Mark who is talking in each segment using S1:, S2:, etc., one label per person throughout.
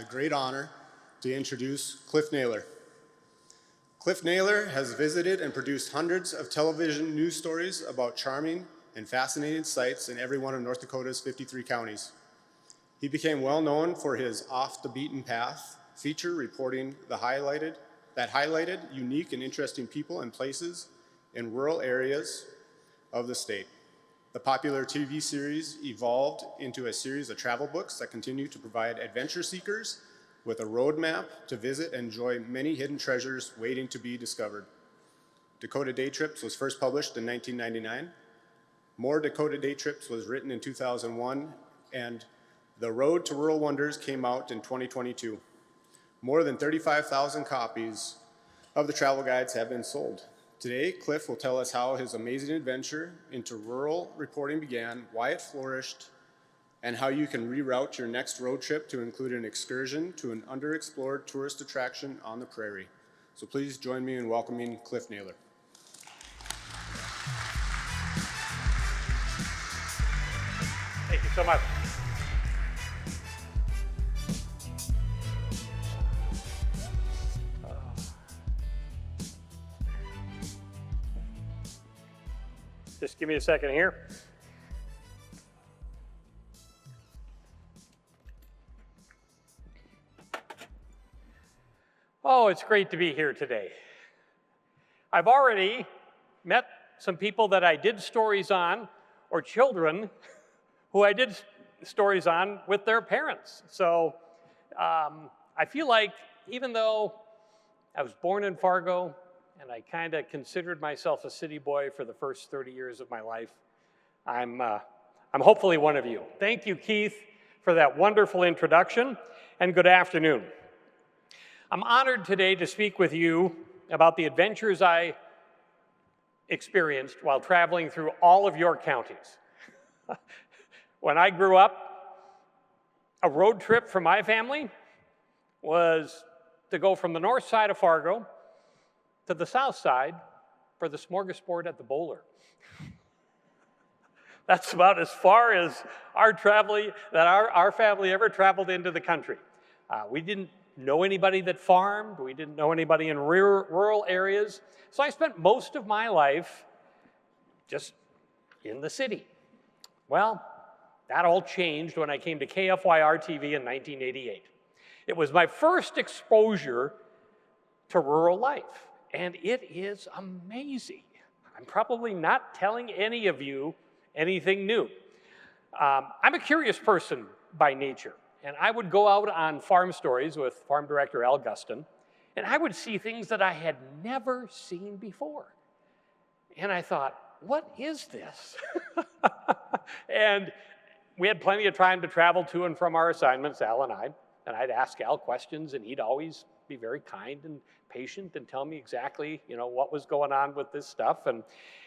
S1: the great honor to introduce Cliff Naylor. Cliff Naylor has visited and produced hundreds of television news stories about charming and fascinating sites in every one of North Dakota's 53 counties. He became well known for his Off the Beaten Path feature reporting that highlighted unique and interesting people and places in rural areas of the state. The popular TV series evolved into a series of travel books that continue to provide adventure seekers with a roadmap to visit and enjoy many hidden treasures waiting to be discovered. Dakota Day Trips was first published in 1999. More Dakota Day Trips was written in 2001, and The Road to Rural Wonders came out in 2022. More than 35,000 copies of the travel guides have been sold. Today, Cliff will tell us how his amazing adventure into rural reporting began, why it flourished, and how you can reroute your next road trip to include an excursion to an underexplored tourist attraction on the prairie. So please join me in welcoming Cliff Naylor.
S2: Thank you so much. Just give me a second here. Oh, it's great to be here today. I've already met some people that I did stories on, or children who I did stories on with their parents. So I feel like even though I was born in Fargo, and I kind of considered myself a city boy for the first 30 years of my life, I'm hopefully one of you. Thank you, Keith, for that wonderful introduction, and good afternoon. I'm honored today to speak with you about the adventures I experienced while traveling through all of your counties. When I grew up, a road trip for my family was to go from the north side of Fargo to the south side for the smorgasbord at the bowler. That's about as far as our family ever traveled into the country. We didn't know anybody that farmed. We didn't know anybody in rural areas. So I spent most of my life just in the city. Well, that all changed when I came to KFYR-TV in 1988. It was my first exposure to rural life, and it is amazing. I'm probably not telling any of you anything new. I'm a curious person by nature, and I would go out on farm stories with Farm Director Al Guston, and I would see things that I had never seen before. And I thought, what is this? And we had plenty of time to travel to and from our assignments, Al and I'd ask Al questions, and he'd always be very kind and patient and tell me exactly, what was going on with this stuff. And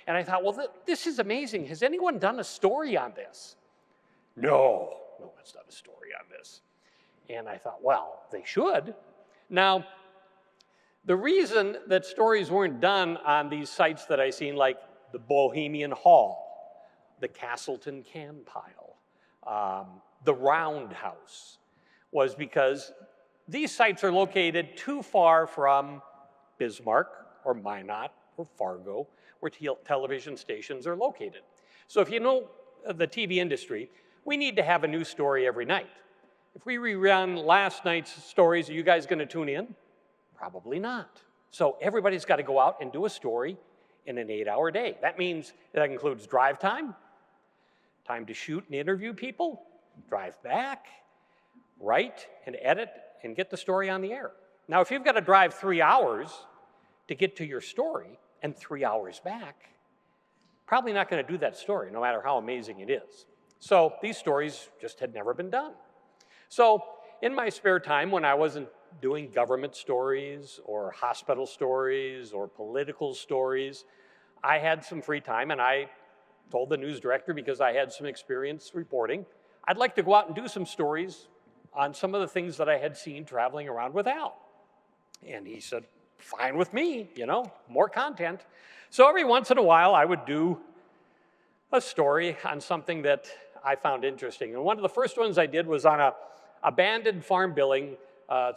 S2: I thought, well, this is amazing. Has anyone done a story on this? No one's done a story on this. And I thought, well, they should. Now, the reason that stories weren't done on these sites that I seen, like the Bohemian Hall, the Castleton Can Pile, the Roundhouse, was because these sites are located too far from Bismarck or Minot or Fargo, where television stations are located. So if you know the TV industry, we need to have a new story every night. If we rerun last night's stories, are you guys going to tune in? Probably not. So everybody's got to go out and do a story in an 8-hour day. That means that includes drive time to shoot and interview people, drive back, write and edit, and get the story on the air. Now, if you've got to drive 3 hours to get to your story and 3 hours back, probably not going to do that story, no matter how amazing it is. So these stories just had never been done. So in my spare time, when I wasn't doing government stories or hospital stories or political stories, I had some free time, and I told the news director, because I had some experience reporting, I'd like to go out and do some stories on some of the things that I had seen traveling around with Al. And he said, fine with me, more content. So every once in a while, I would do a story on something that I found interesting. And one of the first ones I did was on abandoned farm building, a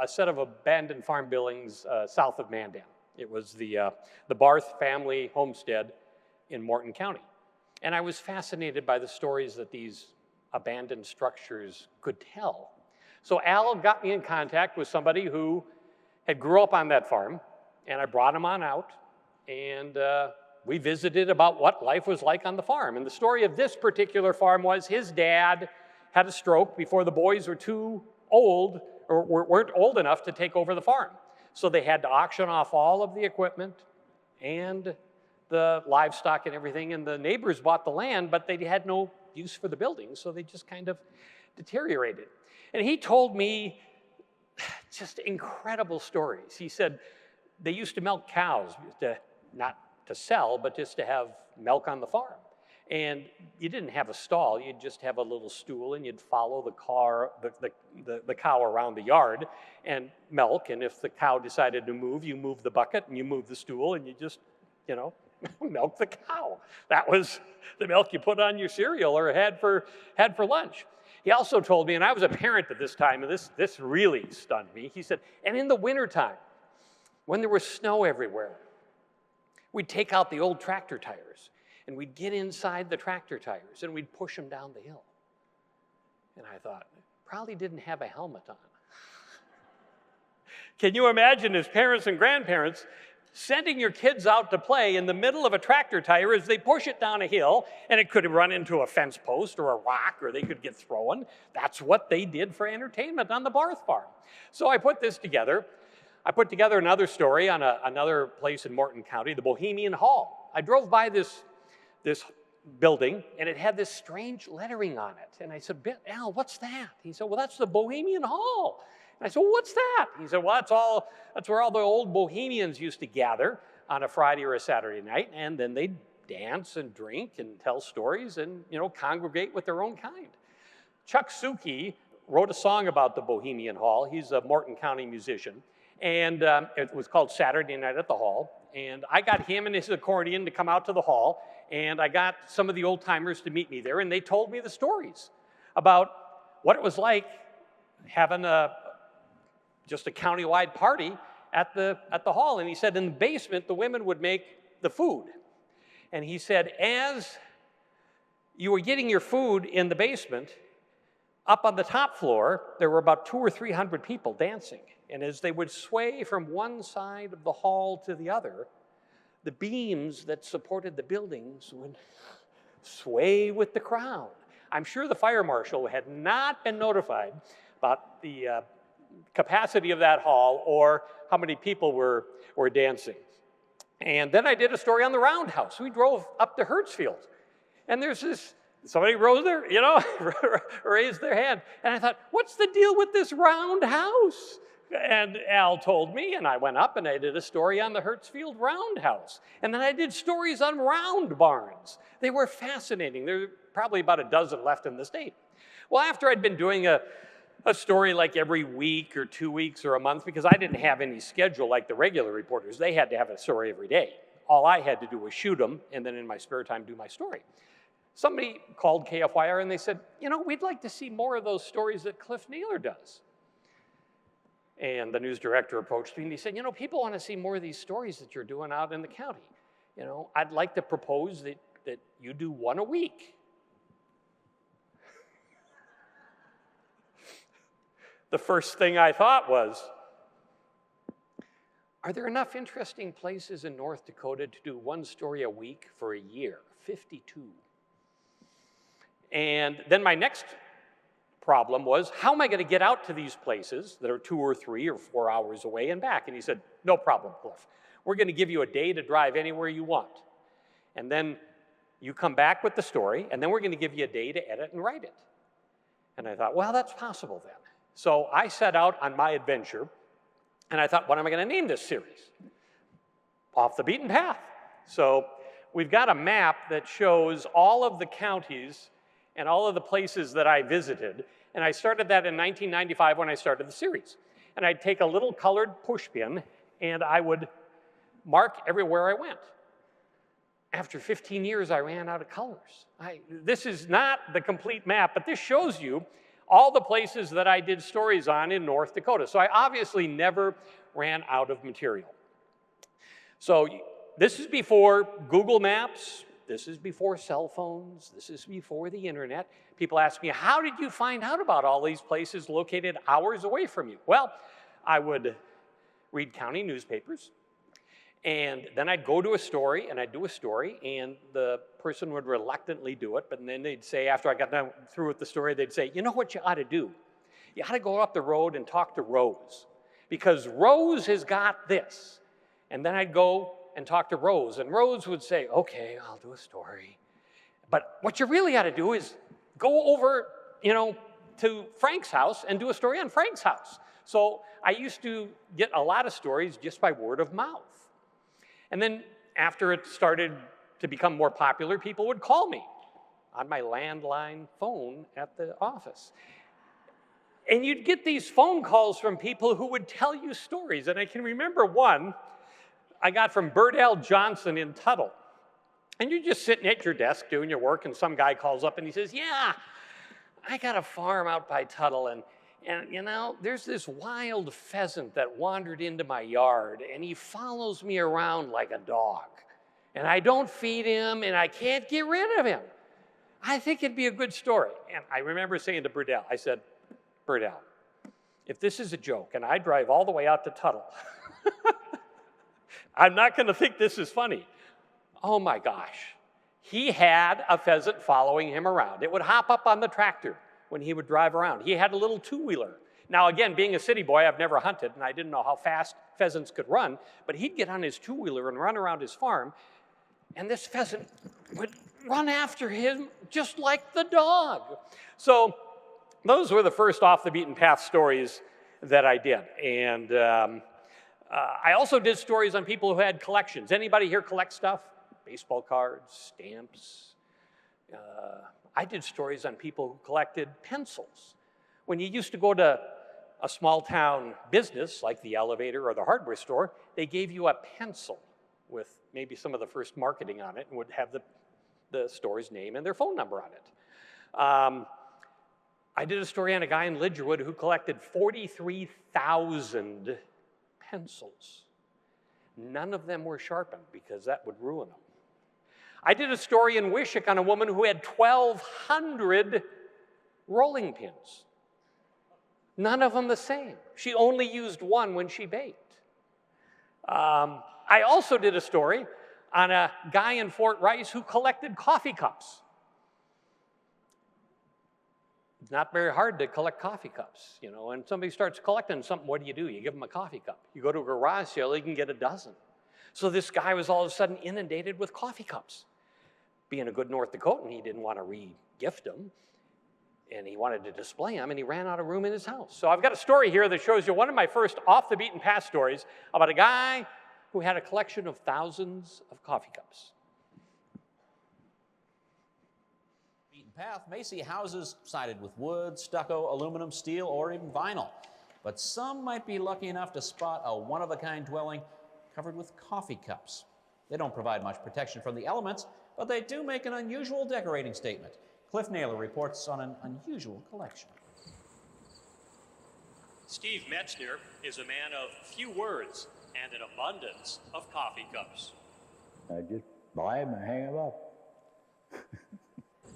S2: set of abandoned farm buildings south of Mandan. It was the Barth family homestead in Morton County. And I was fascinated by the stories that these abandoned structures could tell. So Al got me in contact with somebody who had grew up on that farm, and I brought him on out, and we visited about what life was like on the farm. And the story of this particular farm was his dad had a stroke before the boys were too old or weren't old enough to take over the farm. So they had to auction off all of the equipment and the livestock and everything, and the neighbors bought the land, but they had no use for the buildings, so they just kind of deteriorated. And he told me just incredible stories. He said they used to milk cows, not to sell, but just to have milk on the farm. And you didn't have a stall, you'd just have a little stool, and you'd follow the cow around the yard and milk. And if the cow decided to move, you moved the bucket and you moved the stool, and you just, milk the cow. That was the milk you put on your cereal or had for lunch. He also told me, and I was a parent at this time, and this really stunned me. He said, and in the wintertime, when there was snow everywhere, we'd take out the old tractor tires, and we'd get inside the tractor tires, and we'd push them down the hill. And I thought, probably didn't have a helmet on. Can you imagine, as parents and grandparents, sending your kids out to play in the middle of a tractor tire as they push it down a hill, and it could run into a fence post or a rock, or they could get thrown? That's what they did for entertainment on the Barth farm. So I put this together. I put together another story on another place in Morton County, the Bohemian Hall. I drove by this building, and it had this strange lettering on it. And I said, Al, what's that? He said, well, that's the Bohemian Hall. And I said, well, what's that? He said, well, that's where all the old bohemians used to gather on a Friday or a Saturday night, and then they'd dance and drink and tell stories and, congregate with their own kind. Chuck Suki wrote a song about the Bohemian Hall. He's a Morton County musician, and it was called Saturday Night at the Hall. And I got him and his accordion to come out to the hall, and I got some of the old timers to meet me there, and they told me the stories about what it was like having just a countywide party at the hall. And he said in the basement, the women would make the food. And he said, as you were getting your food in the basement, up on the top floor, there were about 200 or 300 people dancing. And as they would sway from one side of the hall to the other, the beams that supported the buildings would sway with the crowd. I'm sure the fire marshal had not been notified about the capacity of that hall or how many people were dancing. And then I did a story on the roundhouse. We drove up to Hertzfield, and there's somebody rose there, raised their hand. And I thought, what's the deal with this roundhouse? And Al told me, and I went up and I did a story on the Hertzfield roundhouse. And then I did stories on round barns. They were fascinating. There are probably about a dozen left in the state. Well, after I'd been doing a story like every week or 2 weeks or a month, because I didn't have any schedule like the regular reporters. They had to have a story every day. All I had to do was shoot them, and then in my spare time do my story. Somebody called KFYR and they said, we'd like to see more of those stories that CliffNaylor does. And the news director approached me and he said, people want to see more of these stories that you're doing out in the county. I'd like to propose that you do one a week. The first thing I thought was, are there enough interesting places in North Dakota to do one story a week for a year? 52. And then my next problem was, how am I going to get out to these places that are 2 or 3 or 4 hours away and back? And he said, no problem, Cliff. We're going to give you a day to drive anywhere you want. And then you come back with the story, and then we're going to give you a day to edit and write it. And I thought, well, that's possible then. So I set out on my adventure, and I thought, what am I going to name this series? Off the Beaten Path. So we've got a map that shows all of the counties and all of the places that I visited. And I started that in 1995 when I started the series. And I'd take a little colored pushpin, and I would mark everywhere I went. After 15 years, I ran out of colors. This is not the complete map, but this shows you all the places that I did stories on in North Dakota. So I obviously never ran out of material. So this is before Google Maps. This is before cell phones. This is before the internet. People ask me, how did you find out about all these places located hours away from you? Well, I would read county newspapers, and then I'd go to a story, and I'd do a story, and the person would reluctantly do it, but then they'd say, after I got done through with the story, they'd say, you know what you ought to do? You ought to go up the road and talk to Rose, because Rose has got this. And then I'd go and talk to Rose, and Rose would say, okay, I'll do a story. But what you really ought to do is go over, to Frank's house and do a story on Frank's house. So I used to get a lot of stories just by word of mouth. And then after it started to become more popular, people would call me on my landline phone at the office. And you'd get these phone calls from people who would tell you stories. And I can remember one I got from Birdell Johnson in Tuttle. And you're just sitting at your desk doing your work, and some guy calls up and he says, yeah, I got a farm out by Tuttle, and there's this wild pheasant that wandered into my yard, and he follows me around like a dog. And I don't feed him, and I can't get rid of him. I think it'd be a good story. And I remember saying to Birdell, I said, Birdell, if this is a joke, and I drive all the way out to Tuttle, I'm not going to think this is funny. Oh my gosh. He had a pheasant following him around. It would hop up on the tractor when he would drive around. He had a little two-wheeler. Now again, being a city boy, I've never hunted, and I didn't know how fast pheasants could run, but he'd get on his two-wheeler and run around his farm, and this pheasant would run after him just like the dog. So those were the first off-the-beaten-path stories that I did. And I also did stories on people who had collections. Anybody here collect stuff? Baseball cards, stamps. I did stories on people who collected pencils. When you used to go to a small town business like the elevator or the hardware store, they gave you a pencil with maybe some of the first marketing on it and would have the store's name and their phone number on it. I did a story on a guy in Lidgerwood who collected 43,000 pencils. None of them were sharpened because that would ruin them. I did a story in Wishick on a woman who had 1,200 rolling pins. None of them the same. She only used one when she baked. I also did a story on a guy in Fort Rice who collected coffee cups. It's not very hard to collect coffee cups, and somebody starts collecting something, what do? You give them a coffee cup. You go to a garage sale, you can get a dozen. So this guy was all of a sudden inundated with coffee cups. Being a good North Dakotan, he didn't want to re-gift them, and he wanted to display them, and he ran out of room in his house. So I've got a story here that shows you one of my first off-the-beaten-path stories about a guy who had a collection of thousands of coffee cups.
S3: Path may see houses sided with wood, stucco, aluminum, steel, or even vinyl. But some might be lucky enough to spot a one-of-a-kind dwelling covered with coffee cups. They don't provide much protection from the elements, but they do make an unusual decorating statement. CliffNaylor reports on an unusual collection.
S4: Steve Metzner is a man of few words and an abundance of coffee cups.
S5: I just buy them and hang them up.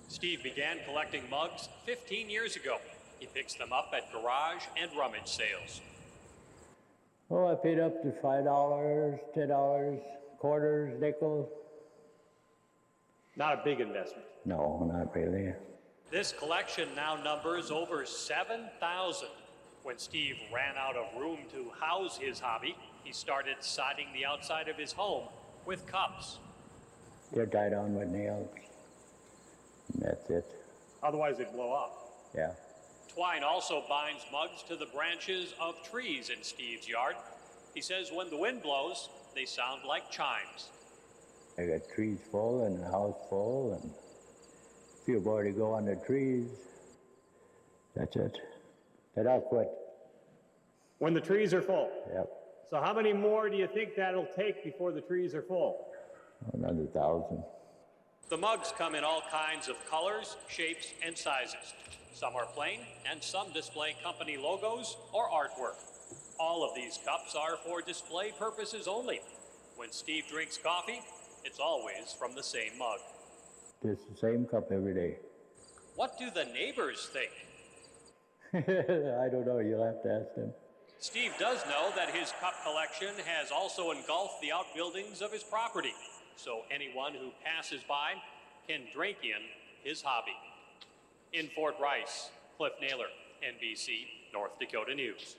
S4: Steve began collecting mugs 15 years ago. He picks them up at garage and rummage sales.
S5: Oh, I paid up to $5, $10, quarters, nickels.
S2: Not a big investment.
S5: No, not really.
S4: This collection now numbers over 7,000. When Steve ran out of room to house his hobby, he started siding the outside of his home with cups.
S5: They're tied on with nails. And that's it.
S2: Otherwise they'd blow up.
S5: Yeah.
S4: Twine also binds mugs to the branches of trees in Steve's yard. He says when the wind blows, they sound like chimes.
S5: I got trees full and a house full, and a few more to go on the trees. That's it. Then I'll quit.
S2: When the trees are full.
S5: Yep.
S2: So how many more do you think that'll take before the trees are full?
S5: Another 1,000.
S4: The mugs come in all kinds of colors, shapes, and sizes. Some are plain, and some display company logos or artwork. All of these cups are for display purposes only. When Steve drinks coffee, it's always from the same mug.
S5: It's the same cup every day.
S4: What do the neighbors think?
S5: I don't know, you'll have to ask them.
S4: Steve does know that his cup collection has also engulfed the outbuildings of his property, so anyone who passes by can drink in his hobby. In Fort Rice, CliffNaylor, NBC, North Dakota News.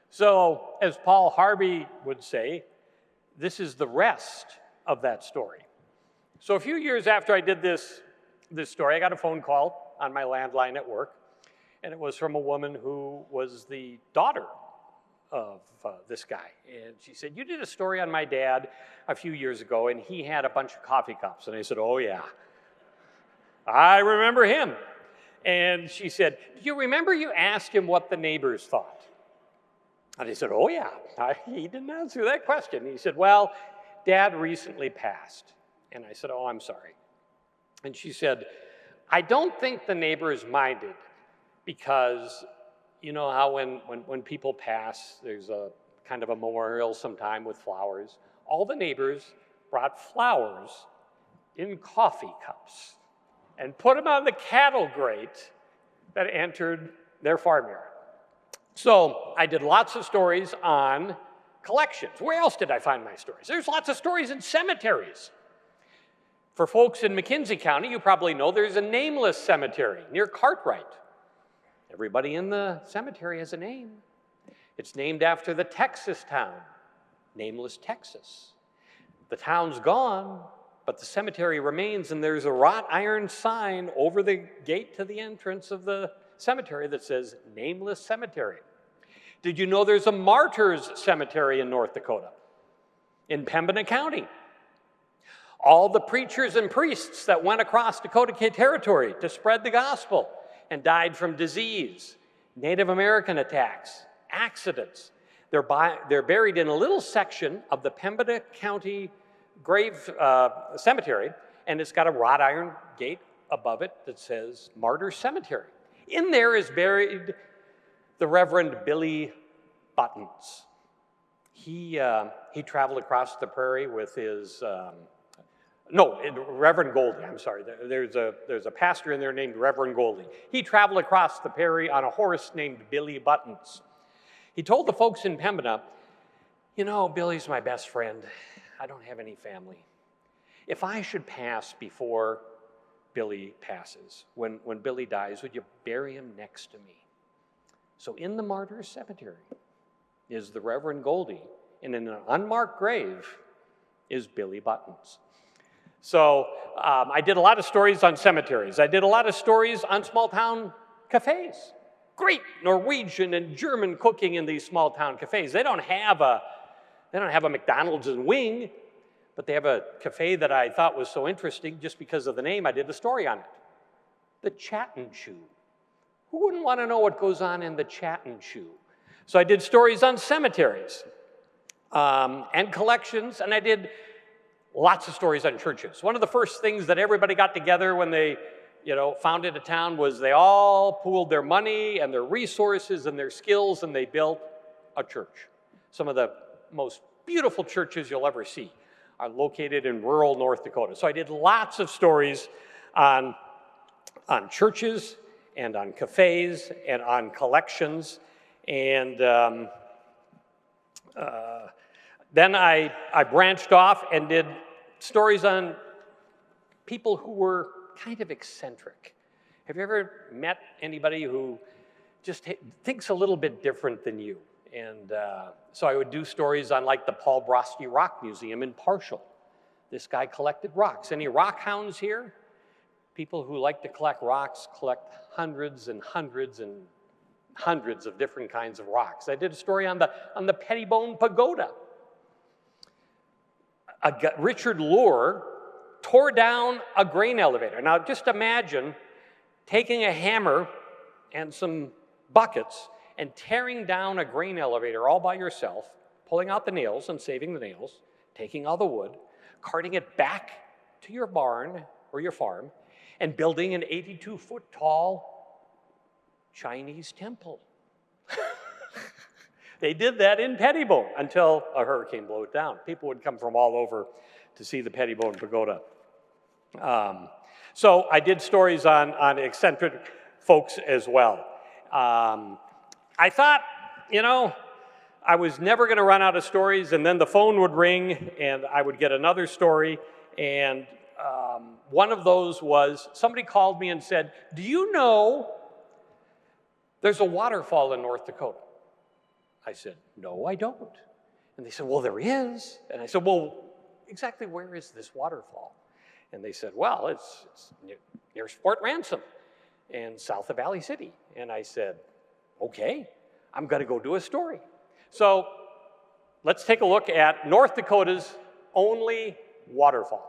S2: So, as Paul Harvey would say, this is the rest of that story. So a few years after I did this story, I got a phone call on my landline at work, and it was from a woman who was the daughter of this guy. And she said, "You did a story on my dad a few years ago, and he had a bunch of coffee cups." And I said, "Oh yeah, I remember him." And she said, "Do you remember you asked him what the neighbors thought?" And I said, "Oh yeah." He didn't answer that question. He said, "Well, Dad recently passed." And I said, "Oh, I'm sorry." And she said, "I don't think the neighbors minded, because you know how when people pass, there's a kind of a memorial sometime with flowers. All the neighbors brought flowers in coffee cups and put them on the cattle grate that entered their farmyard." So I did lots of stories on collections. Where else did I find my stories? There's lots of stories in cemeteries. For folks in McKenzie County, you probably know there's a nameless cemetery near Cartwright. Everybody in the cemetery has a name. It's named after the Texas town, Nameless, Texas. The town's gone, but the cemetery remains, and there's a wrought iron sign over the gate to the entrance of the cemetery that says Nameless Cemetery. Did you know there's a martyrs cemetery in North Dakota, in Pembina County? All the preachers and priests that went across Dakota territory to spread the gospel and died from disease, Native American attacks, accidents. They're buried in a little section of the Pembina County grave cemetery, and it's got a wrought iron gate above it that says Martyr Cemetery. In there is buried the Reverend Billy Buttons. He traveled across the prairie with his Reverend Goldie, I'm sorry. There's a pastor in there named Reverend Goldie. He traveled across the prairie on a horse named Billy Buttons. He told the folks in Pembina, "You know, Billy's my best friend. I don't have any family. If I should pass before Billy passes, when Billy dies, would you bury him next to me?" So in the Martyrs Cemetery is the Reverend Goldie, and in an unmarked grave is Billy Buttons. So I did a lot of stories on cemeteries. I did a lot of stories on small town cafes. Great Norwegian and German cooking in these small town cafes. They don't have a McDonald's and Wing, but they have a cafe that I thought was so interesting just because of the name. I did a story on it. The Chattin' Shoe. Who wouldn't want to know what goes on in the Chattin' Shoe? So I did stories on cemeteries and collections, and I did lots of stories on churches. One of the first things that everybody got together when they, founded a town was they all pooled their money and their resources and their skills, and they built a church. Some of the most beautiful churches you'll ever see are located in rural North Dakota. So I did lots of stories on churches and on cafes and on collections. And then I branched off and did stories on people who were kind of eccentric. Have you ever met anybody who just thinks a little bit different than you? And so I would do stories on like the Paul Broski Rock Museum in Parshall. This guy collected rocks. Any rock hounds here? People who like to collect rocks collect hundreds and hundreds and hundreds of different kinds of rocks. I did a story on the Pettibone Pagoda. Richard Lohr tore down a grain elevator. Now just imagine taking a hammer and some buckets and tearing down a grain elevator all by yourself, pulling out the nails and saving the nails, taking all the wood, carting it back to your barn or your farm and building an 82-foot tall Chinese temple. They did that in Pettibone until a hurricane blew it down. People would come from all over to see the Pettibone Pagoda. So I did stories on eccentric folks as well. I thought, you know, I was never going to run out of stories, and then the phone would ring and I would get another story. And one of those was somebody called me and said, do you know there's a waterfall in North Dakota? I said, no, I don't. And they said, well, there is. And I said, well, exactly where is this waterfall? And they said, well, it's near Fort Ransom and south of Valley City. And I said, okay, I'm going to go do a story. So let's take a look at North Dakota's only waterfall.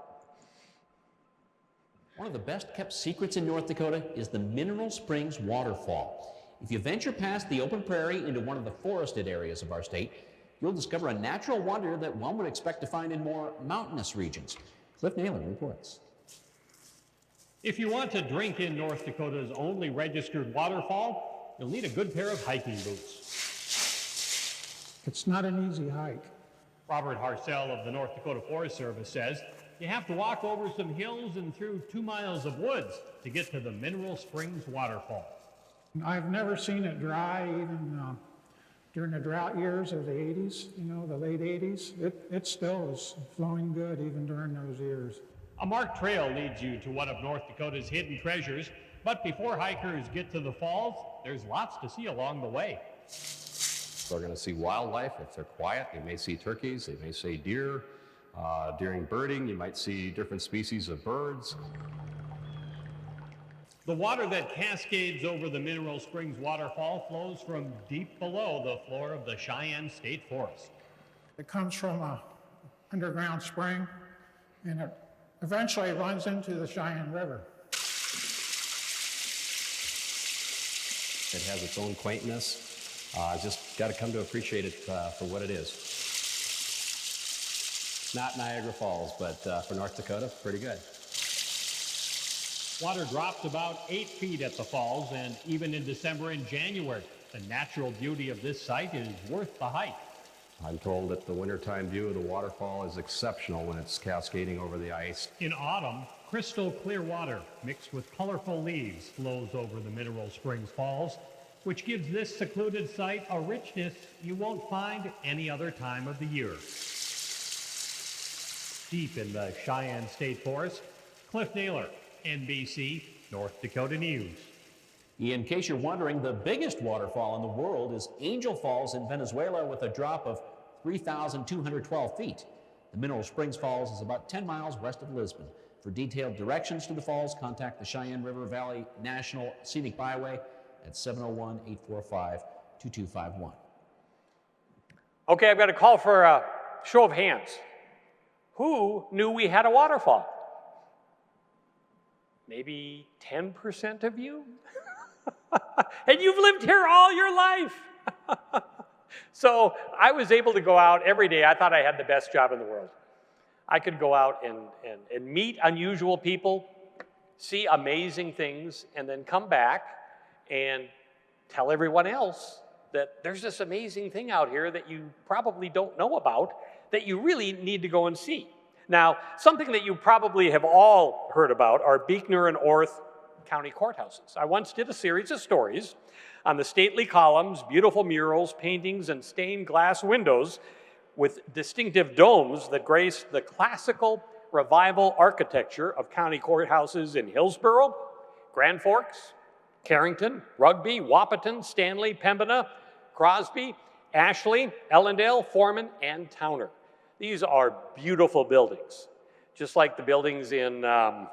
S3: One of the best kept secrets in North Dakota is the Mineral Springs Waterfall. If you venture past the open prairie into one of the forested areas of our state, you'll discover a natural wonder that one would expect to find in more mountainous regions. CliffNaylor reports.
S4: If you want to drink in North Dakota's only registered waterfall, you'll need a good pair of hiking boots.
S6: It's not an easy hike.
S4: Robert Harcel of the North Dakota Forest Service says you have to walk over some hills and through 2 miles of woods to get to the Mineral Springs Waterfall.
S6: I've never seen it dry, even during the drought years of the 80s, you know, the late 80s. It still was flowing good even during those years.
S4: A marked trail leads you to one of North Dakota's hidden treasures, but before hikers get to the falls, there's lots to see along the way.
S7: They're going to see wildlife. If they're quiet, they may see turkeys, they may see deer. During birding, you might see different species of birds.
S4: The water that cascades over the Mineral Springs Waterfall flows from deep below the floor of the Cheyenne State Forest.
S6: It comes from an underground spring, and it eventually runs into the Cheyenne River.
S7: It has its own quaintness. Just got to come to appreciate it for what it is. Not Niagara Falls, but for North Dakota, pretty good.
S4: Water drops about 8 feet at the falls, and even in December and January, the natural beauty of this site is worth the hike.
S7: I'm told that the wintertime view of the waterfall is exceptional when it's cascading over the ice.
S4: In autumn, crystal clear water mixed with colorful leaves flows over the Mineral Springs Falls, which gives this secluded site a richness you won't find any other time of the year. Deep in the Cheyenne State Forest, CliffNaylor, NBC, North Dakota News.
S3: In case you're wondering, the biggest waterfall in the world is Angel Falls in Venezuela with a drop of 3,212 feet. The Mineral Springs Falls is about 10 miles west of Lisbon. For detailed directions to the falls, contact the Cheyenne River Valley National Scenic Byway at 701-845-2251.
S2: Okay, I've got a call for a show of hands. Who knew we had a waterfall? Maybe 10% of you? And you've lived here all your life. So I was able to go out every day. I thought I had the best job in the world. I could go out and meet unusual people, see amazing things, and then come back and tell everyone else that there's this amazing thing out here that you probably don't know about that you really need to go and see. Now, something that you probably have all heard about are Beekner and Orth County courthouses. I once did a series of stories on the stately columns, beautiful murals, paintings, and stained glass windows with distinctive domes that grace the classical revival architecture of county courthouses in Hillsborough, Grand Forks, Carrington, Rugby, Wahpeton, Stanley, Pembina, Crosby, Ashley, Ellendale, Foreman, and Towner. These are beautiful buildings, just like the buildings in the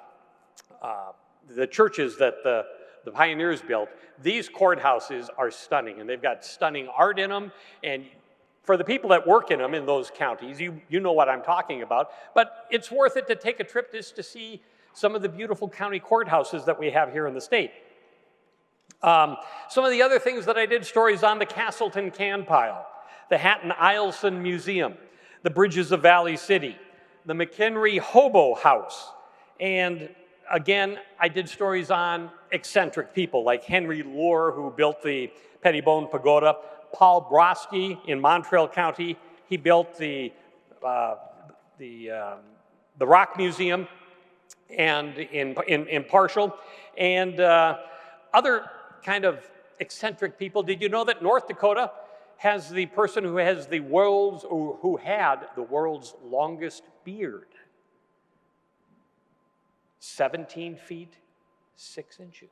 S2: churches that the pioneers built. These courthouses are stunning, and they've got stunning art in them. And for the people that work in them in those counties, you know what I'm talking about. But it's worth it to take a trip just to see some of the beautiful county courthouses that we have here in the state. Some of the other things that I did stories on: the Castleton Can Pile, the Hatton Ileson Museum, the Bridges of Valley City, the McHenry Hobo House, And again, I did stories on eccentric people like Henry Lohr, who built the Pettibone Pagoda, Paul Brodsky in Montreal County. He built the Rock Museum and in Partial, and other kind of eccentric people. Did you know that North Dakota has the person who has the world's, or who had the world's longest beard? 17 feet, 6 inches.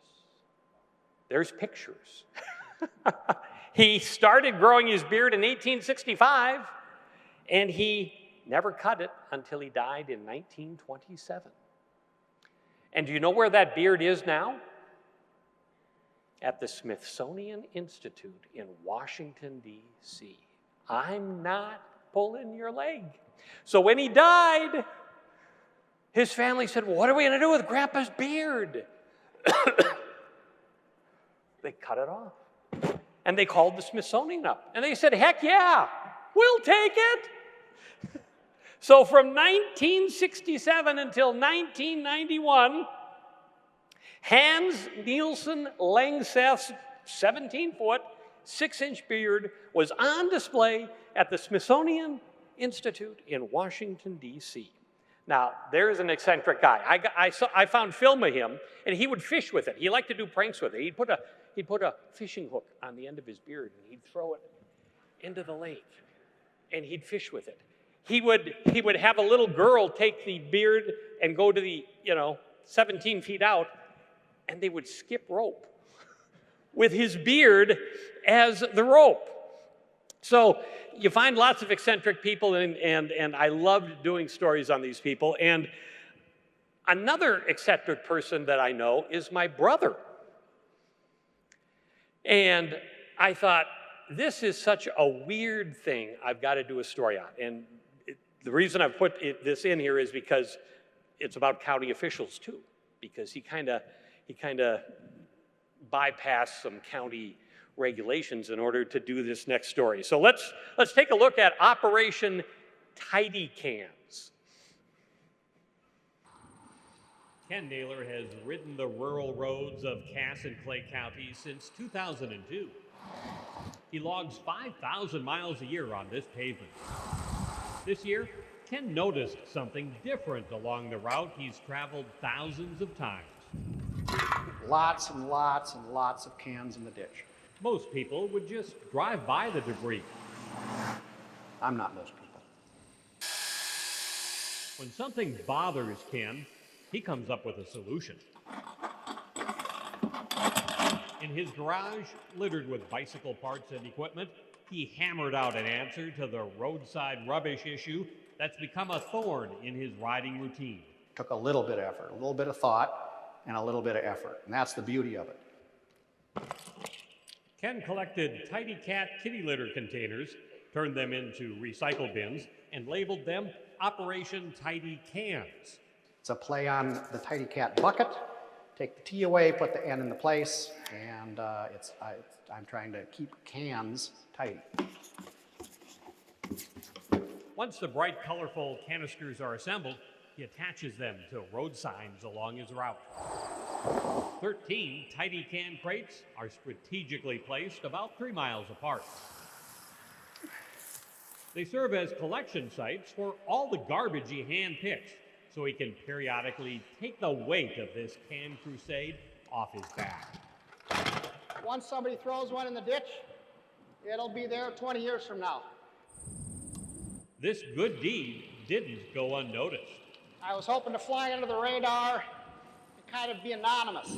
S2: There's pictures. He started growing his beard in 1865, and he never cut it until he died in 1927. And do you know where that beard is now? At the Smithsonian Institute in Washington, D.C. I'm not pulling your leg. So when he died, his family said, well, what are we going to do with Grandpa's beard? They cut it off. And they called the Smithsonian up. And they said, heck yeah, we'll take it. So from 1967 until 1991, Hans Nielsen Langseth's 17-foot, 6-inch beard was on display at the Smithsonian Institute in Washington, D.C. Now, there's an eccentric guy. I found film of him, and he would fish with it. He liked to do pranks with it. He'd put a fishing hook on the end of his beard, and he'd throw it into the lake, and he'd fish with it. He would have a little girl take the beard and go to the, 17 feet out, and they would skip rope with his beard as the rope. So you find lots of eccentric people, and I loved doing stories on these people. And another eccentric person that I know is my brother. And I thought, this is such a weird thing, I've got to do a story on. And the reason I've put this in here is because it's about county officials too, because he kind of bypassed some county regulations in order to do this next story. So let's take a look at Operation Tidy Cans.
S4: Ken Naylor has ridden the rural roads of Cass and Clay counties since 2002. He logs 5,000 miles a year on this pavement. This year, Ken noticed something different along the route he's traveled thousands of times.
S8: Lots and lots and lots of cans in the ditch.
S4: Most people would just drive by the debris.
S8: I'm not most people.
S4: When something bothers Ken, he comes up with a solution. In his garage, littered with bicycle parts and equipment, he hammered out an answer to the roadside rubbish issue that's become a thorn in his riding routine.
S8: Took a little bit of effort, a little bit of thought, and a little bit of effort. And that's the beauty of it.
S4: Ken collected Tidy Cat kitty litter containers, turned them into recycle bins, and labeled them Operation Tidy Cans.
S8: It's a play on the Tidy Cat bucket. Take the T away, put the N in the place, and I'm trying to keep cans tidy.
S4: Once the bright, colorful canisters are assembled, he attaches them to road signs along his route. 13 Tidy Can crates are strategically placed about 3 miles apart. They serve as collection sites for all the garbage he hand-picks, so he can periodically take the weight of this can crusade off his back.
S8: Once somebody throws one in the ditch, it'll be there 20 years from now.
S4: This good deed didn't go unnoticed.
S8: I was hoping to fly under the radar and kind of be anonymous.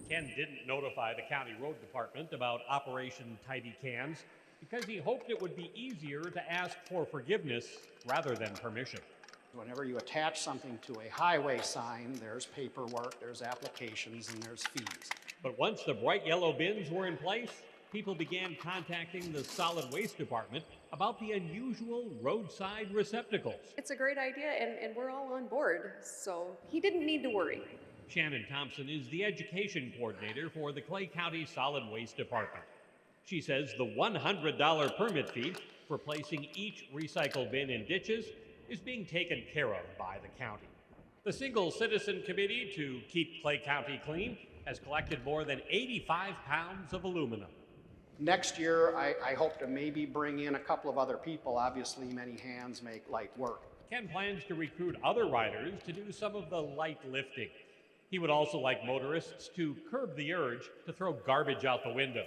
S4: Ken didn't notify the county road department about Operation Tidy Cans because he hoped it would be easier to ask for forgiveness rather than permission.
S8: Whenever you attach something to a highway sign, there's paperwork, there's applications, and there's fees.
S4: But once the bright yellow bins were in place, people began contacting the solid waste department about the unusual roadside receptacles.
S9: It's a great idea, and we're all on board, so he didn't need to worry.
S4: Shannon Thompson is the education coordinator for the Clay County Solid Waste Department. She says the $100 permit fee for placing each recycle bin in ditches is being taken care of by the county. The Single Citizen Committee to Keep Clay County Clean has collected more than 85 pounds of aluminum.
S8: Next year, I hope to maybe bring in a couple of other people. Obviously, many hands make light work.
S4: Ken plans to recruit other riders to do some of the light lifting. He would also like motorists to curb the urge to throw garbage out the window.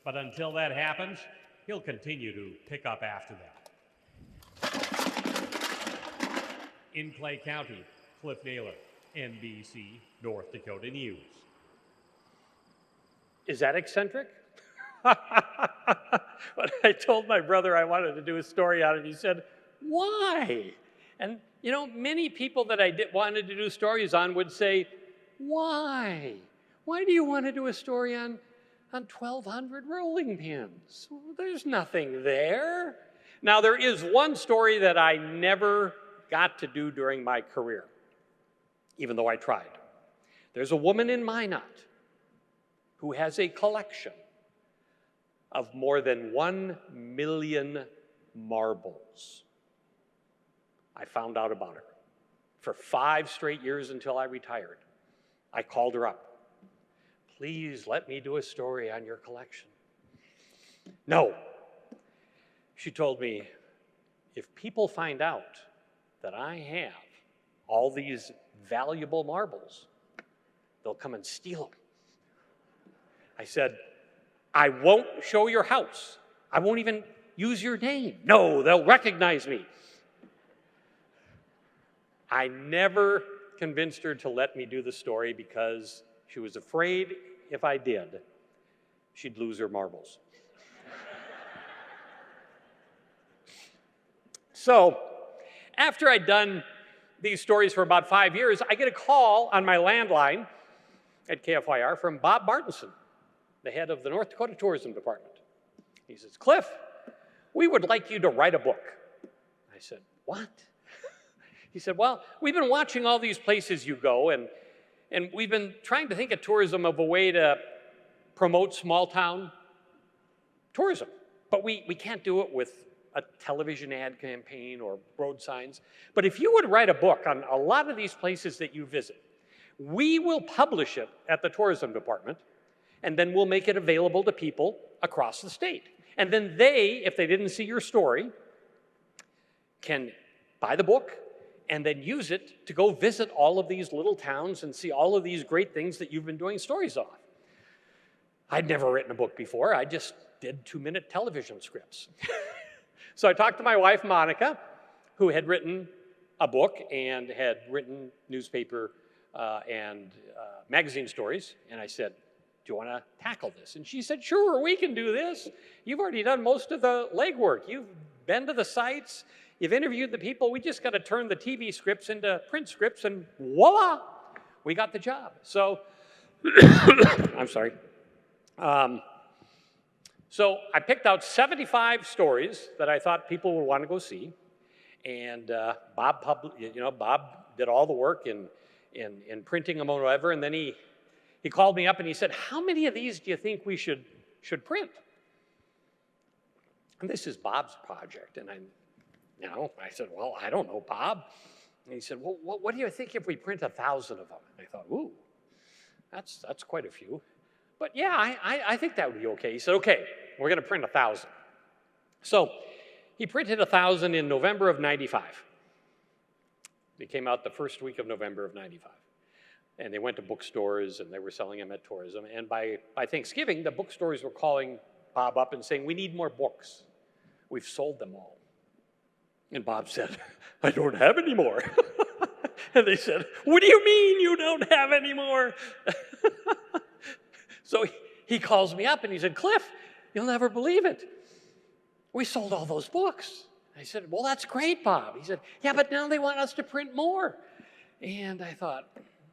S4: But until that happens, he'll continue to pick up after that. In Clay County, CliffNaylor, NBC, North Dakota News.
S2: Is that eccentric? When I told my brother I wanted to do a story on it, he said, why? And you know, many people that I wanted to do stories on would say, why? Why do you want to do a story on 1,200 rolling pins? Well, there's nothing there. Now, there is one story that I never got to do during my career, even though I tried. There's a woman in Minot who has a collection of more than 1 million marbles. I found out about her. For 5 straight years until I retired, I called her up. Please let me do a story on your collection. No. She told me, if people find out that I have all these valuable marbles, they'll come and steal them. I said, I won't show your house. I won't even use your name. No, they'll recognize me. I never convinced her to let me do the story because she was afraid if I did, she'd lose her marbles. So, after I'd done these stories for about 5 years, I get a call on my landline at KFYR from Bob Martinson, the head of the North Dakota Tourism Department. He says, Cliff, we would like you to write a book. I said, what? He said, well, we've been watching all these places you go, and we've been trying to think of tourism of a way to promote small town tourism. But we can't do it with a television ad campaign or road signs. But if you would write a book on a lot of these places that you visit, we will publish it at the tourism department, and then we'll make it available to people across the state. And then they, if they didn't see your story, can buy the book and then use it to go visit all of these little towns and see all of these great things that you've been doing stories on. I'd never written a book before. I just did 2-minute television scripts. So I talked to my wife, Monica, who had written a book and had written newspaper and magazine stories. And I said, do you want to tackle this? And she said, sure, we can do this. You've already done most of the legwork. You've been to the sites. You've interviewed the people. We just got to turn the TV scripts into print scripts, and voila, we got the job. So, I'm sorry. So I picked out 75 stories that I thought people would want to go see, and Bob did all the work in printing them or whatever, and then he called me up and he said, how many of these do you think we should print? And this is Bob's project, and I said, well, I don't know, Bob. And he said, well, what do you think if we print 1,000 of them? And I thought, ooh, that's quite a few. But yeah, I think that would be okay. He said, okay, we're going to print 1,000. So he printed 1,000 in November of '95. They came out the first week of November of '95. And they went to bookstores, and they were selling them at tourism. And by Thanksgiving, the bookstores were calling Bob up and saying, we need more books. We've sold them all. And Bob said, I don't have any more. And they said, what do you mean you don't have any more? So he calls me up and he said, Cliff, you'll never believe it. We sold all those books. I said, well, that's great, Bob. He said, yeah, but now they want us to print more. And I thought,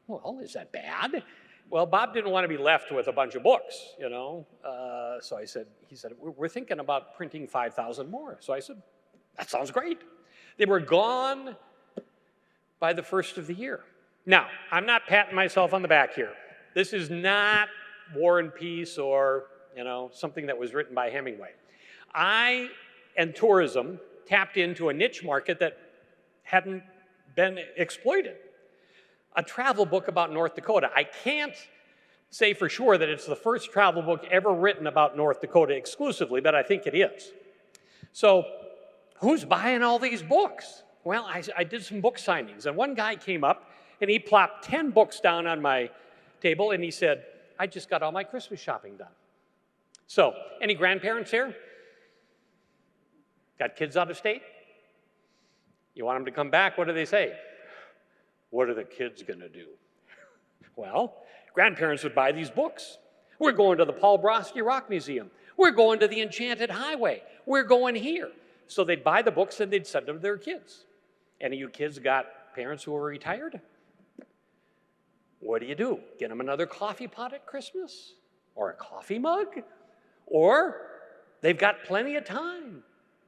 S2: well, is that bad? Well, Bob didn't want to be left with a bunch of books, you know. So he said, we're thinking about printing 5,000 more. So I said, that sounds great. They were gone by the first of the year. Now, I'm not patting myself on the back here. This is not War and Peace or, something that was written by Hemingway. I and tourism tapped into a niche market that hadn't been exploited. A travel book about North Dakota. I can't say for sure that it's the first travel book ever written about North Dakota exclusively, but I think it is. So who's buying all these books? Well, I did some book signings, and one guy came up and he plopped 10 books down on my table and he said, I just got all my Christmas shopping done. So, any grandparents here? Got kids out of state? You want them to come back? What do they say? What are the kids gonna do? Well, grandparents would buy these books. We're going to the Paul Brodsky Rock Museum. We're going to the Enchanted Highway. We're going here. So they'd buy the books and they'd send them to their kids. Any of you kids got parents who are retired? What do? Get them another coffee pot at Christmas? Or a coffee mug? Or they've got plenty of time.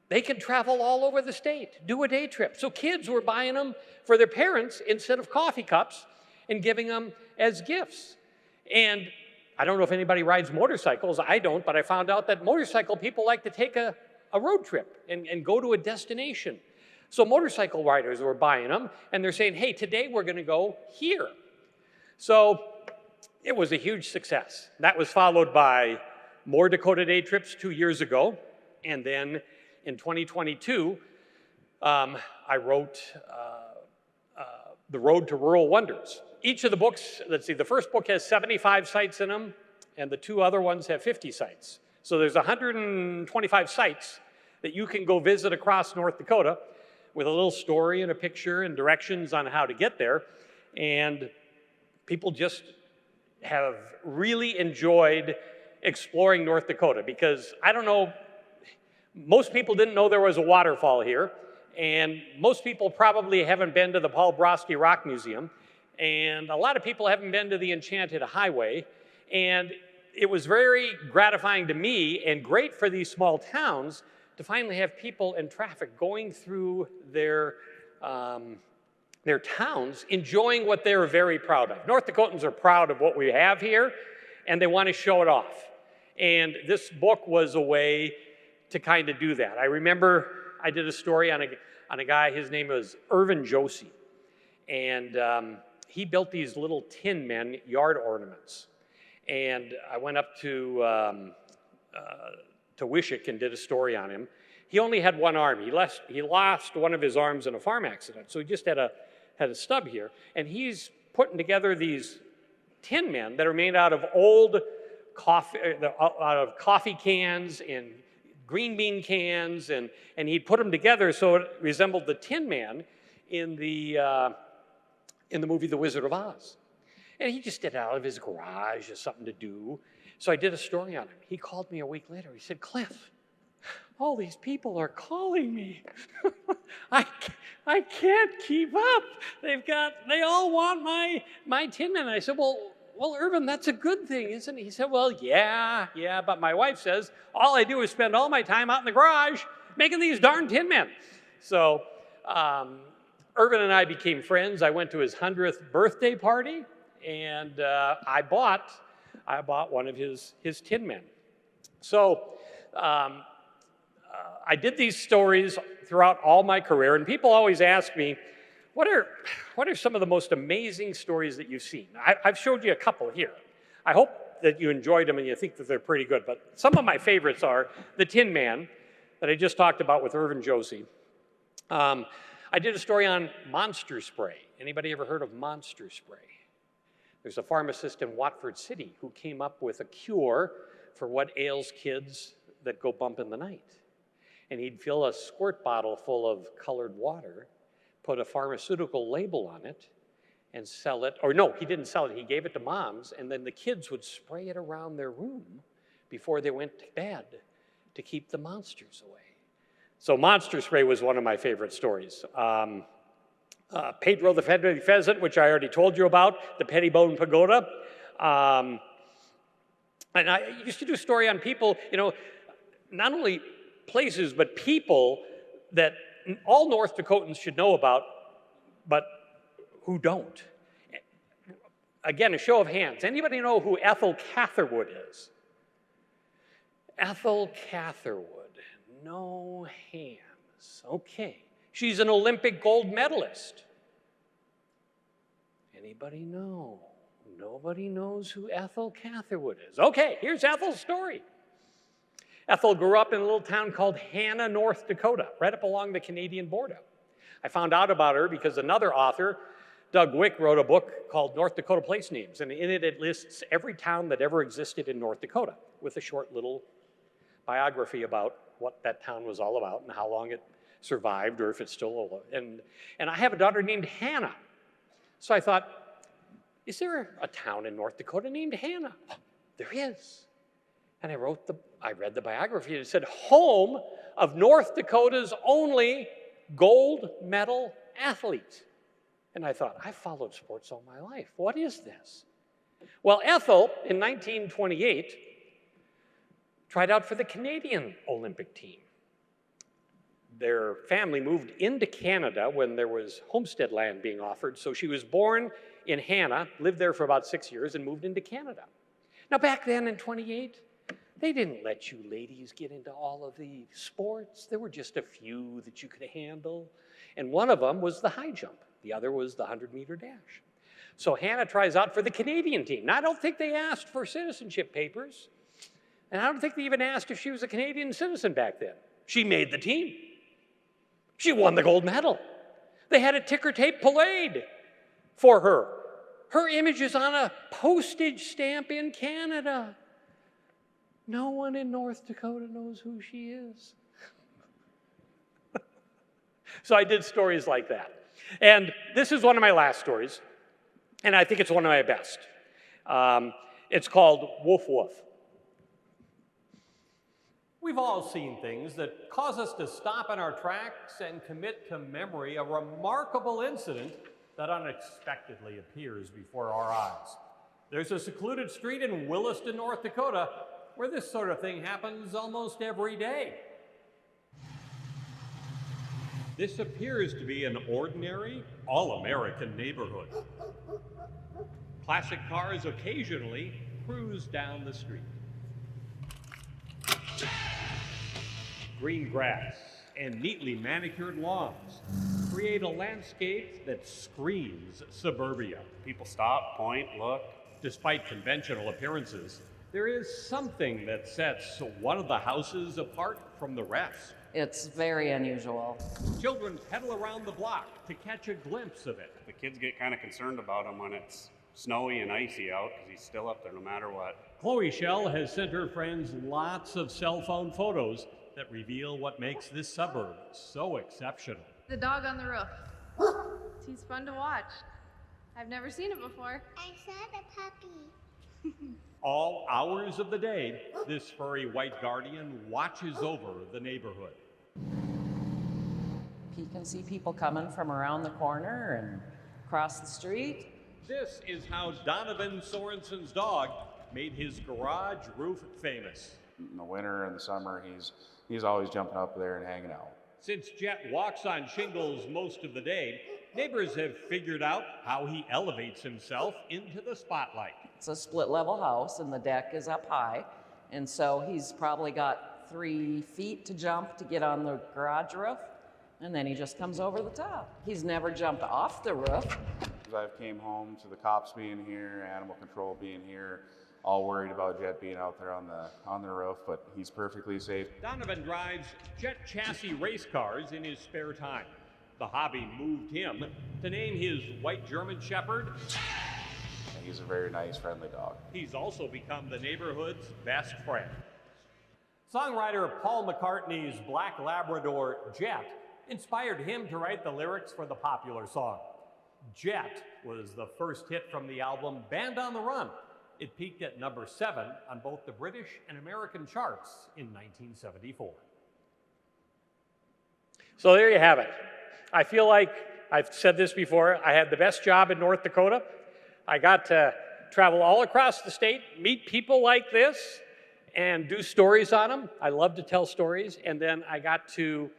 S2: They can travel all over the state, do a day trip. So kids were buying them for their parents instead of coffee cups and giving them as gifts. And I don't know if anybody rides motorcycles. I don't, but I found out that motorcycle people like to take a road trip and go to a destination. So motorcycle riders were buying them, and they're saying, hey, today we're going to go here. So it was a huge success. That was followed by more Dakota Day trips 2 years ago, and then in 2022, I wrote The Road to Rural Wonders. Each of the books, let's see, the first book has 75 sites in them, and the two other ones have 50 sites. So there's 125 sites that you can go visit across North Dakota with a little story and a picture and directions on how to get there. And people just have really enjoyed exploring North Dakota because, I don't know, most people didn't know there was a waterfall here, and most people probably haven't been to the Paul Brodsky Rock Museum, and a lot of people haven't been to the Enchanted Highway, and it was very gratifying to me and great for these small towns to finally have people in traffic going through their towns, enjoying what they're very proud of. North Dakotans are proud of what we have here, and they want to show it off. And this book was a way to kind of do that. I remember I did a story on a guy, his name was Irvin Josie, and he built these little tin men yard ornaments. And I went up to Wishick and did a story on him. He only had one arm. He lost one of his arms in a farm accident, so he just had a stub here. And he's putting together these tin men that are made out of old coffee cans and green bean cans, and he'd put them together so it resembled the Tin Man in the movie The Wizard of Oz. And he just did it out of his garage as something to do. So I did a story on him. He called me a week later. He said, Cliff, all these people are calling me. I can't keep up. They all want my Tin Man. And I said, well, Irvin, that's a good thing, isn't it? He said, well, yeah, but my wife says, all I do is spend all my time out in the garage making these darn Tin Men. So Irvin and I became friends. I went to his 100th birthday party, and I bought one of his Tin Men. So I did these stories throughout all my career, and people always ask me, what are some of the most amazing stories that you've seen? I've showed you a couple here. I hope that you enjoyed them and you think that they're pretty good, but some of my favorites are the Tin Man that I just talked about with Irvin Josie. I did a story on monster spray. Anybody ever heard of monster spray? There's a pharmacist in Watford City who came up with a cure for what ails kids that go bump in the night. And he'd fill a squirt bottle full of colored water, put a pharmaceutical label on it, and sell it. Or no, he didn't sell it. He gave it to moms, and then the kids would spray it around their room before they went to bed to keep the monsters away. So monster spray was one of my favorite stories. Pedro the Feathery Pheasant, which I already told you about, the Pettibone Pagoda. And I used to do a story on people, not only places, but people that all North Dakotans should know about, but who don't. Again, a show of hands. Anybody know who Ethel Catherwood is? Ethel Catherwood. No hands. Okay. She's an Olympic gold medalist. Anybody know? Nobody knows who Ethel Catherwood is. Okay, here's Ethel's story. Ethel grew up in a little town called Hannah, North Dakota, right up along the Canadian border. I found out about her because another author, Doug Wick, wrote a book called North Dakota Place Names, and in it lists every town that ever existed in North Dakota with a short little biography about what that town was all about and how long it survived or if it's still alive. And I have a daughter named Hannah. So I thought, is there a town in North Dakota named Hannah? Oh, there is. And I read the biography, and it said, home of North Dakota's only gold medal athlete. And I thought, I've followed sports all my life. What is this? Well, Ethel, in 1928, tried out for the Canadian Olympic team. Their family moved into Canada when there was homestead land being offered, so she was born in Hannah, lived there for about 6 years, and moved into Canada. Now, back then in 28, they didn't let you ladies get into all of the sports. There were just a few that you could handle, and one of them was the high jump. The other was the 100-meter dash. So Hannah tries out for the Canadian team. Now, I don't think they asked for citizenship papers, and I don't think they even asked if she was a Canadian citizen back then. She made the team. She won the gold medal. They had a ticker tape parade for her. Her image is on a postage stamp in Canada. No one in North Dakota knows who she is. So I did stories like that. And this is one of my last stories, and I think it's one of my best. It's called Woof Woof.
S4: We've all seen things that cause us to stop in our tracks and commit to memory a remarkable incident that unexpectedly appears before our eyes. There's a secluded street in Williston, North Dakota, where this sort of thing happens almost every day. This appears to be an ordinary, all-American neighborhood. Classic cars occasionally cruise down the street. Green grass and neatly manicured lawns create a landscape that screams suburbia. People stop, point, look. Despite conventional appearances, there is something that sets one of the houses apart from the rest.
S10: It's very unusual.
S4: Children pedal around the block to catch a glimpse of it.
S11: The kids get kind of concerned about him when it's snowy and icy out because he's still up there no matter what.
S4: Chloe Shell has sent her friends lots of cell phone photos that reveal what makes this suburb so exceptional.
S12: The dog on the roof. He's fun to watch. I've never seen it before.
S13: I saw the puppy.
S4: All hours of the day, this furry white guardian watches over the neighborhood.
S10: You can see people coming from around the corner and across the street.
S4: This is how Donovan Sorensen's dog made his garage roof famous.
S11: In the winter and the summer, he's always jumping up there and hanging out.
S4: Since Jet walks on shingles most of the day, neighbors have figured out how he elevates himself into the spotlight.
S10: It's a split-level house, and the deck is up high, and so he's probably got 3 feet to jump to get on the garage roof, and then he just comes over the top. He's never jumped off the roof.
S11: I came home to the cops being here, animal control being here, all worried about Jet being out there on the roof, but he's perfectly safe.
S4: Donovan drives Jet chassis race cars in his spare time. The hobby moved him to name his white German Shepherd.
S11: He's a very nice, friendly dog.
S4: He's also become the neighborhood's best friend. Songwriter Paul McCartney's Black Labrador, Jet, inspired him to write the lyrics for the popular song. Jet was the first hit from the album Band on the Run. It peaked at number 7 on both the British and American charts in 1974.
S2: So there you have it. I feel like, I've said this before, I had the best job in North Dakota. I got to travel all across the state, meet people like this, and do stories on them. I love to tell stories, and then I got to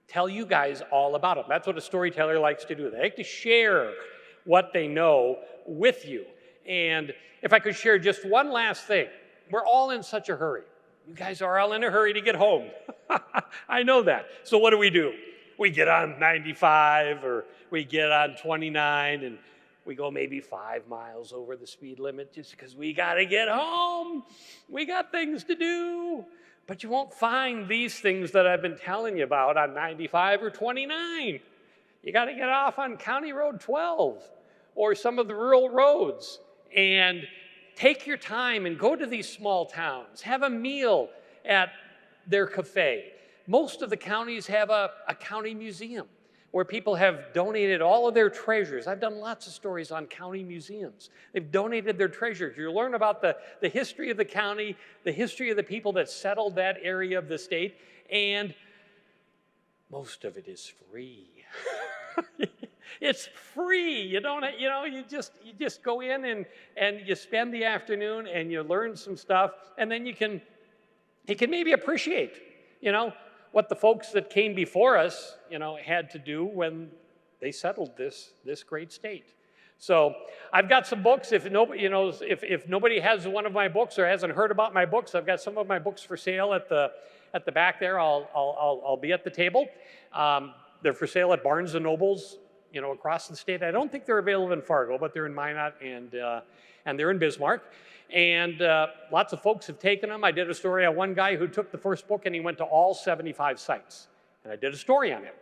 S2: tell you guys all about them. That's what a storyteller likes to do. They like to share what they know with you. And if I could share just one last thing, we're all in such a hurry. You guys are all in a hurry to get home. I know that. So what do? we get on 95 or we get on 29 and we go maybe 5 miles over the speed limit just because we got to get home. We got things to do. But you won't find these things that I've been telling you about on 95 or 29. You got to get off on County Road 12 or some of the rural roads and take your time and go to these small towns. Have a meal at their cafe. Most of the counties have a county museum where people have donated all of their treasures. I've done lots of stories on county museums. They've donated their treasures. You learn about the history of the county, the history of the people that settled that area of the state, and most of it is free. It's free. You don't, you just go in and you spend the afternoon and you learn some stuff, and then you can maybe appreciate, what the folks that came before us, had to do when they settled this great state. So I've got some books. If nobody has one of my books or hasn't heard about my books, I've got some of my books for sale at the back there. I'll be at the table. They're for sale at Barnes and Nobles, across the state. I don't think they're available in Fargo, but they're in Minot and they're in Bismarck. And lots of folks have taken them. I did a story on one guy who took the first book and he went to all 75 sites. And I did a story on him.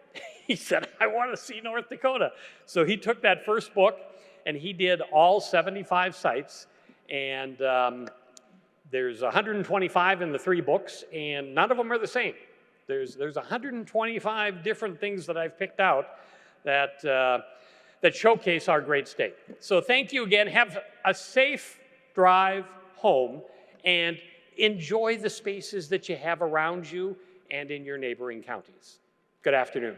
S2: He said, I want to see North Dakota. So he took that first book and he did all 75 sites. And there's 125 in the 3 books, and none of them are the same. There's 125 different things that I've picked out that showcase our great state. So thank you again. Have a safe drive home and enjoy the spaces that you have around you and in your neighboring counties. Good afternoon.